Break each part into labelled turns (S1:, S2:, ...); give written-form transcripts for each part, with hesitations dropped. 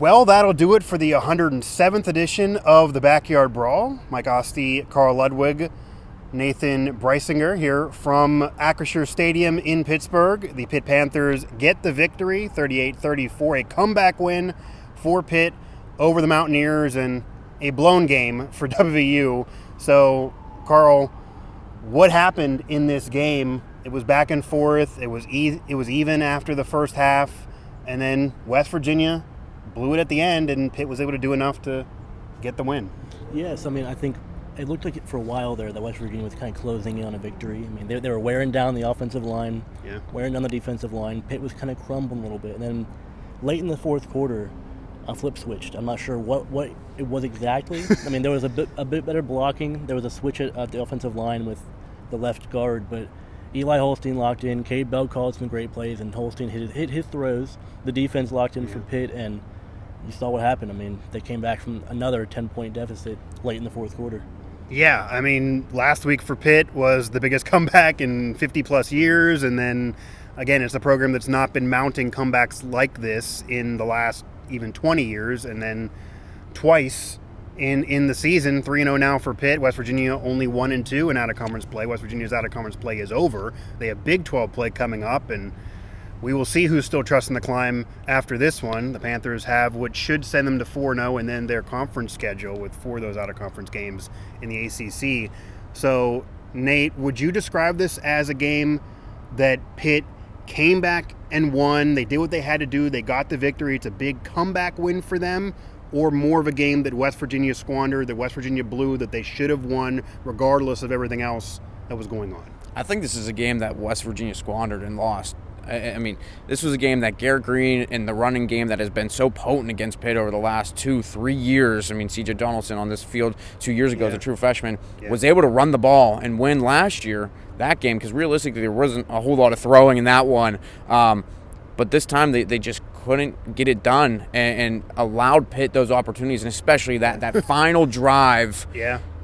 S1: Well, that'll do it for the 107th edition of the Backyard Brawl. Mike Oste, Carl Ludwig, Nathan Breisinger here from Acrisure Stadium in Pittsburgh. The Pitt Panthers get the victory, 38-34, a comeback win for Pitt over the Mountaineers and a blown game for WVU. So, Carl, what happened in this game? It was back and forth. It was even after the first half, and then West Virginia blew it at the end, and Pitt was able to do enough to get the win.
S2: Yes, I mean, I think it looked like for a while there that West Virginia was kind of closing in on a victory. I mean, they were wearing down the offensive line, wearing down the defensive line. Pitt was kind of crumbling a little bit. And then late in the fourth quarter, a flip switched. I'm not sure what it was exactly. I mean, there was a bit better blocking. There was a switch at the offensive line with the left guard, but Eli Holstein locked in. Cade Bell called some great plays, and Holstein hit his throws. The defense locked in for Pitt, and you saw what happened. I mean, they came back from another 10-point deficit late in the fourth quarter.
S1: Yeah, I mean, last week for Pitt was the biggest comeback in 50-plus years, and then, again, it's a program that's not been mounting comebacks like this in the last even 20 years, and then twice in the season, 3-0 now for Pitt. West Virginia only 1-2 in out-of-conference play. West Virginia's out-of-conference play is over. They have Big 12 play coming up, and we will see who's still trusting the climb after this one. The Panthers have what should send them to 4-0, and then their conference schedule with 4 of those out-of-conference games in the ACC. So, Nate, would you describe this as a game that Pitt came back and won? They did what they had to do. They got the victory. It's a big comeback win for them, or more of a game that West Virginia squandered, that West Virginia blew, that they should have won regardless of everything else that was going on?
S3: I think this is a game that West Virginia squandered and lost. I mean, this was a game that Garrett Green and the running game that has been so potent against Pitt over the last 2-3 years. I mean, C.J. Donaldson on this field 2 years ago as a true freshman was able to run the ball and win last year that game, because realistically there wasn't a whole lot of throwing in that one. But this time they just couldn't get it done and allowed Pitt those opportunities, and especially that final drive,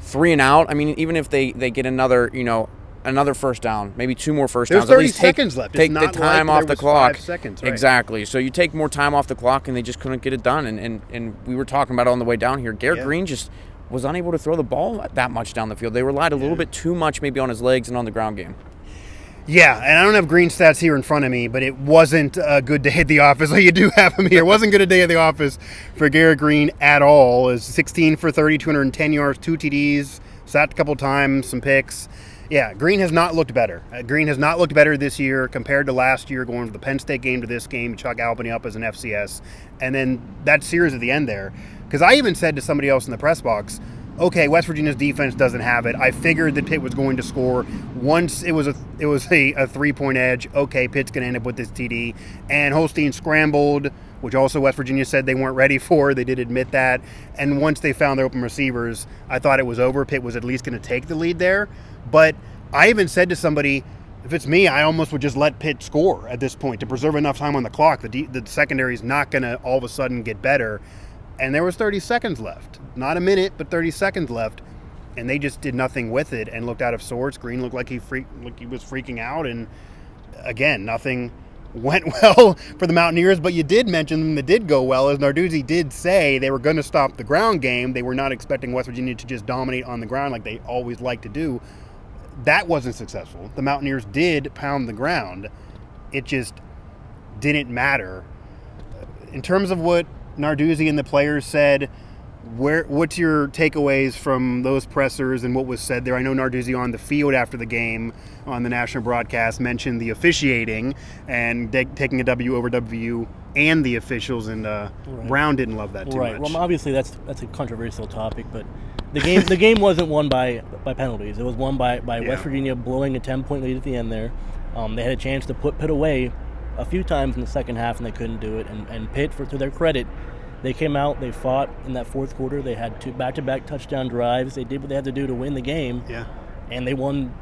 S3: 3 and out. I mean, even if they get another first down, maybe 2 more first downs.
S1: There's 30 seconds left.
S3: Take the time off the clock.
S1: 5 seconds, right?
S3: Exactly. So you take more time off the clock, and they just couldn't get it done. And we were talking about it on the way down here. Garrett Green just was unable to throw the ball that much down the field. They relied a little bit too much maybe on his legs and on the ground game.
S1: Yeah, and I don't have Green stats here in front of me, but it wasn't a good day at the office. You do have him here. It wasn't good a day at the office for Garrett Green at all. It was 16 for 30, 210 yards, 2 TDs, sacked a couple times, some picks. Yeah, Green has not looked better. Green has not looked better this year compared to last year, going from the Penn State game to this game. Chuck Albany up as an FCS. And then that series at the end there. Because I even said to somebody else in the press box, okay, West Virginia's defense doesn't have it. I figured that Pitt was going to score. Once it was a 3-point edge. Okay, Pitt's going to end up with this TD. And Holstein scrambled, which also West Virginia said they weren't ready for. They did admit that. And once they found their open receivers, I thought it was over. Pitt was at least going to take the lead there. But I even said to somebody, if it's me, I almost would just let Pitt score at this point to preserve enough time on the clock. The secondary is not going to all of a sudden get better. And there was 30 seconds left. Not a minute, but 30 seconds left. And they just did nothing with it and looked out of sorts. Green looked like he was freaking out. And, again, nothing went well for the Mountaineers. But you did mention them that did go well, as Narduzzi did say they were going to stop the ground game. They were not expecting West Virginia to just dominate on the ground like they always like to do. That wasn't successful. The Mountaineers did pound the ground. It just didn't matter. In terms of what Narduzzi and the players said, what's your takeaways from those pressers and what was said there? I know Narduzzi on the field after the game on the national broadcast mentioned the officiating and taking a W over WVU and the officials, and Brown didn't love that too much.
S2: Right. Well, obviously that's a controversial topic, but the game wasn't won by penalties. It was won by West Virginia blowing a 10-point lead at the end there. They had a chance to put Pitt away a few times in the second half, and they couldn't do it. And Pitt, to their credit, they came out, they fought in that fourth quarter. They had 2 back-to-back touchdown drives. They did what they had to do to win the game. Yeah. And they won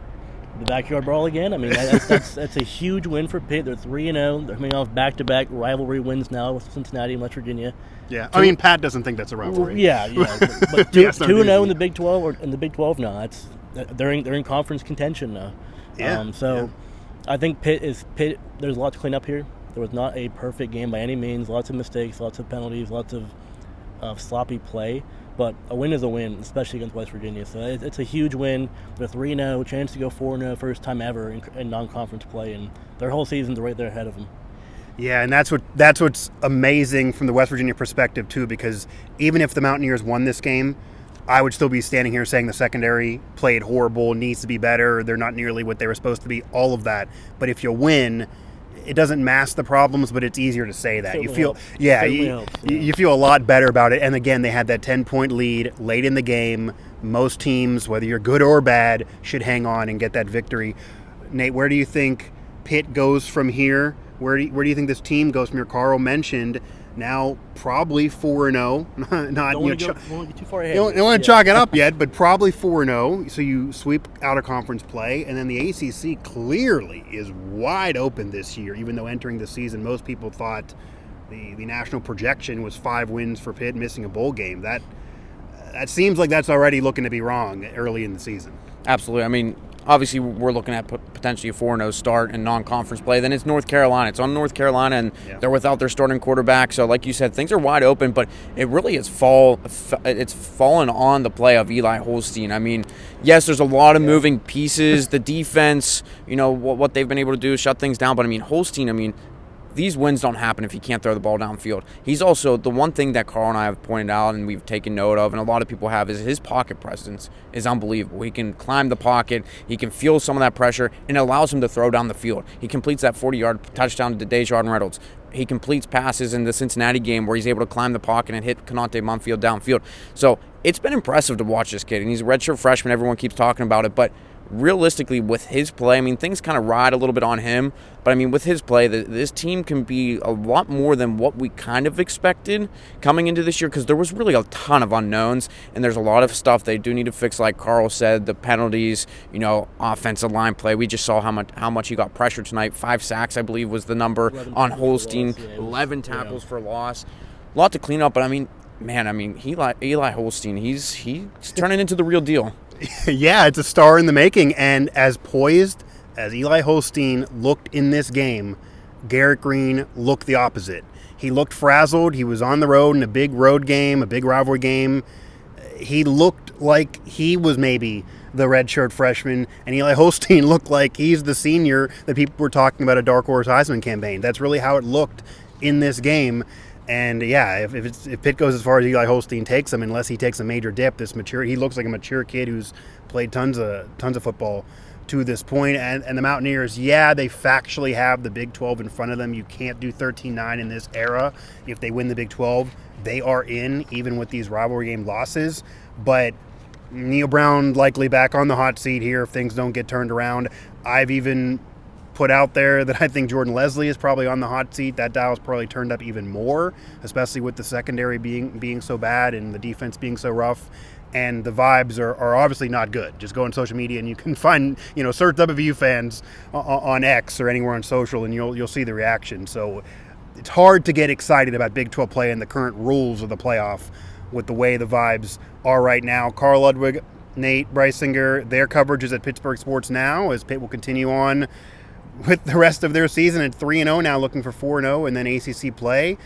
S2: the Backyard Brawl again. I mean, that's a huge win for Pitt. They're 3-0. They're coming off back-to-back rivalry wins now with Cincinnati and West Virginia.
S1: Yeah, I mean, Pat doesn't think that's a rivalry.
S2: Yeah. But 2-0 in the Big 12 or in the Big 12 now. They're in conference contention now. Yeah. I think Pitt. There's a lot to clean up here. There was not a perfect game by any means. Lots of mistakes, lots of penalties, lots of sloppy play. But a win is a win, especially against West Virginia. So it's a huge win. They're 3-0, chance to go 4-0, first time ever in non-conference play, and their whole season's right there ahead of them.
S1: Yeah, and that's what's amazing from the West Virginia perspective too, because even if the Mountaineers won this game, I would still be standing here saying the secondary played horrible, needs to be better, they're not nearly what they were supposed to be, all of that. But if you win, it doesn't mask the problems, but it's easier to say that. You feel, you feel a lot better about it. And again, they had that 10-point lead late in the game. Most teams, whether you're good or bad, should hang on and get that victory. Nate, where do you think Pitt goes from here? Where do you think this team goes from here? Carl mentioned now probably 4-0.
S2: Don't want to get too far ahead.
S1: Don't want to chalk it up yet, but probably 4-0. So you sweep out of conference play, and then the ACC clearly is wide open this year. Even though entering the season, most people thought the national projection was 5 wins for Pitt, missing a bowl game. That seems like that's already looking to be wrong early in the season.
S3: Absolutely. I mean, obviously, we're looking at potentially a 4-0 start in non-conference play. Then it's North Carolina. It's on North Carolina, and they're without their starting quarterback. So, like you said, things are wide open, but it really is it's fallen on the play of Eli Holstein. I mean, yes, there's a lot of moving pieces. The defense, what they've been able to do is shut things down. But, I mean, Holstein, these wins don't happen if he can't throw the ball downfield. He's also the one thing that Carl and I have pointed out and we've taken note of, and a lot of people have, is his pocket presence is unbelievable. He can climb the pocket. He can feel some of that pressure, and it allows him to throw down the field. He completes that 40-yard touchdown to Dejon Reynolds. He completes passes in the Cincinnati game where he's able to climb the pocket and hit Konate Munfield downfield. So it's been impressive to watch this kid, and he's a redshirt freshman. Everyone keeps talking about it, but realistically, with his play, things kind of ride a little bit on him. But, with his play, this team can be a lot more than what we kind of expected coming into this year, because there was really a ton of unknowns, and there's a lot of stuff they do need to fix, like Carl said, the penalties, offensive line play. We just saw how much he got pressured tonight. 5 sacks, I believe, was the number on Holstein. 11 tackles for loss. A lot to clean up, but, Eli Holstein, he's turning into the real deal.
S1: Yeah, it's a star in the making, and as poised as Eli Holstein looked in this game, Garrett Green looked the opposite. He looked frazzled. He was on the road in a big road game, a big rivalry game. He looked like he was maybe the redshirt freshman, and Eli Holstein looked like he's the senior that people were talking about a dark horse Heisman campaign. That's really how it looked in this game. And yeah, if Pitt goes as far as Eli Holstein takes him, unless he takes a major dip, he looks like a mature kid who's played tons of football to this point. And the Mountaineers, they factually have the Big 12 in front of them. You can't do 13-9 in this era. If they win the Big 12, they are in, even with these rivalry game losses. But Neil Brown likely back on the hot seat here if things don't get turned around. I've even put out there that I think Jordan Leslie is probably on the hot seat. That dial's probably turned up even more, especially with the secondary being so bad and the defense being so rough. And the vibes are obviously not good. Just go on social media and you can find, search WVU fans on X or anywhere on social, and you'll see the reaction. So it's hard to get excited about Big 12 play and the current rules of the playoff with the way the vibes are right now. Carl Ludwig, Nate Breisinger, their coverage is at Pittsburgh Sports Now, as Pitt will continue on with the rest of their season at 3-0 now, looking for 4-0 and then ACC play.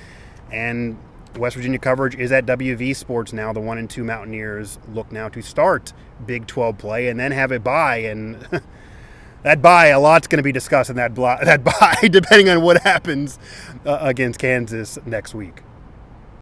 S1: And West Virginia coverage is at WV Sports Now. The 1-2 Mountaineers look now to start Big 12 play and then have a bye. And that bye, a lot's going to be discussed in that bye, depending on what happens against Kansas next week.